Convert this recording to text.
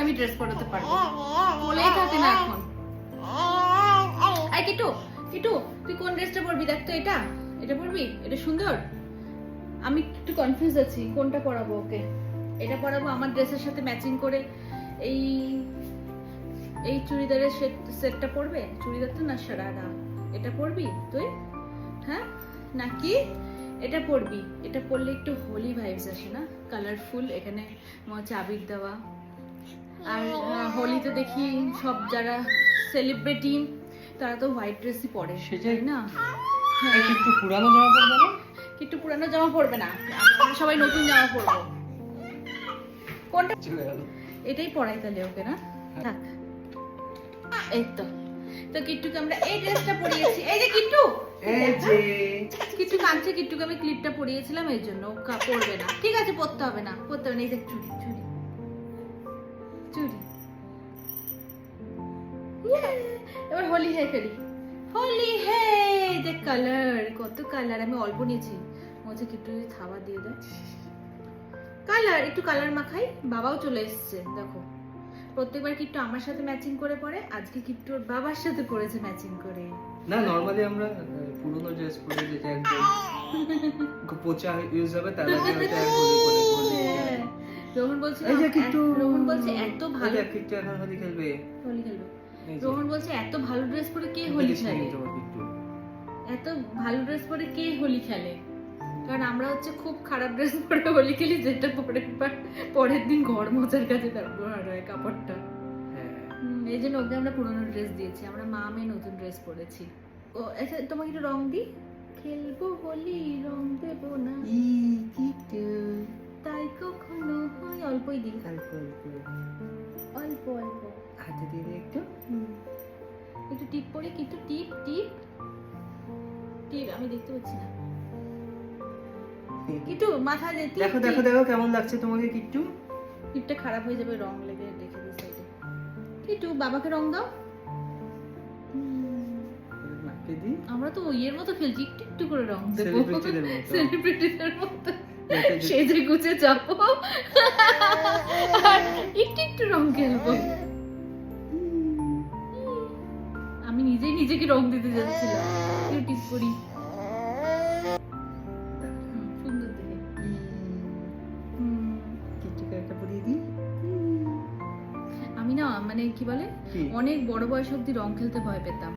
আমি ড্রেস পরাতে পারবো। বলেই থাকে না এখন। আই কিটু, কিটু তুই কোন ড্রেসটা পরবি? দেখ তো এটা, এটা পরবি? এটা সুন্দর। আমি একটু কনফিউজ আছি কোনটা পরাবো ওকে। এটা পরাবো আমার ড্রেসের সাথে ম্যাচিং করে। এই এই চুড়িদারের সেটটা পরবে? চুড়িদার তো না, সারারা। এটা পরবি তুই? হ্যাঁ নাকি এটা পরবি? এটা পরলে একটু হোলি ভাইবস আসে না, কালারফুল। এখানে আবির দেওয়া। আর হোলিতে দেখি সব যারা সেলিব্রিটি তারা তো হোয়াইট ড্রেসই পরে, সেটাই না? হ্যাঁ, একটু পুরানো জামা পরবে না? একটু পুরানো জামা পরবে না, আমরা সবাই নতুন জামা পরবো। কোনটা চলে গেল। এটাই পরাই তাহলে ওকে, না? থাক। এই তো তো কিট্টুকে আমরা এই ড্রেসটা পরিয়েছি। এই যে কিট্টু, এই যে কিট্টু কাঁদছে। কিট্টুকে আমি ক্লিপটা পরিয়েছিলাম এই জন্য। ও পরবে না, ঠিক আছে, পরতে হবে না, পরতে হবে না। এই দেখ চুড়ি, চুড়ি, চুড়ি। এবার হোলি হে ফেলি। হোলি হে, দেখ কালার, কত কালার। আমি অল্প নিয়েছি, মজা কিট্টু যদি থাবা দিয়ে দেয়। কালার, একটু কালার মাখাই। বাবাও চলে এসেছে দেখো। প্রত্যেকবার কিট্টু আমার সাথে ম্যাচিং করে পরে, আজকে কিট্টু ওর বাবার সাথে পরেছে ম্যাচিং করে। না, নরমালি আমরা পুরনো ড্রেস পরে যেটা একদম পোচা ইউজ হবে, তার আগে হয়তো এক হোলি করে হ্যাঁ, রোহন বলছে এই যে কিট্টু, রোহন বলছে এত ভালো কিট্টু এখন হোলি খেলবে। হোলি খেলবে। এই যে, রোহন বলছে এত ভালো ড্রেস পরে কে হোলি খেলে? কিট্টু এত ভালো ড্রেস পরে কে হোলি খেলে? কারণ আমরা হচ্ছে খুব খারাপ ড্রেস পরে হোলি খেলি, যেটা পরের দিন ঘর মোছার কাছে ব্যবহার হয় কাপড়টা। হ্যাঁ, এই জন্য ওকে আমরা পুরোনো ড্রেস দিয়েছি, আমরা মা মেয়ে নতুন ড্রেস পরেছি। ও আচ্ছা, তোমাকে একটু রং দিই। খেলবো হোলি, রং দেবো না, কিট্টু তাই কখনো হয়। অল্পই দিই, অল্প অল্প অল্প অল্প। হাতে দিয়ে দে একটু। একটু টিপ পরি, কিন্তু টিপ টিপ টিপ আমি দেখতে পাচ্ছি না। কিট্টু মাথায় দে টিপ। দেখো দেখো দেখো কেমন লাগছে তোমাকে কিট্টু? টিপটা খারাপ হয়ে যাবে, রং লেগে দেখে দিই সাইডে। কিট্টু বাবাকে রং দাও। নাকে দি। আমরা তো ইয়ের মতো খেলছি, একটু একটু করে রং দেবো, সেলিব্রিটিদের মতো। সেলিব্রিটিদের মতো দেখে দি। সেজে গুজে যাবো আর একটু একটু রং খেলবো। আমি নিজেই নিজেকে রং দিতে যাচ্ছিলাম। একটু টিপ করি, সুন্দর দেখে। কিট্টুকে একটা পরিয়ে দিই। আমি না মানে কি বলে, কি? অনেক বড় বয়স অব্দি রং খেলতে ভয় পেতাম।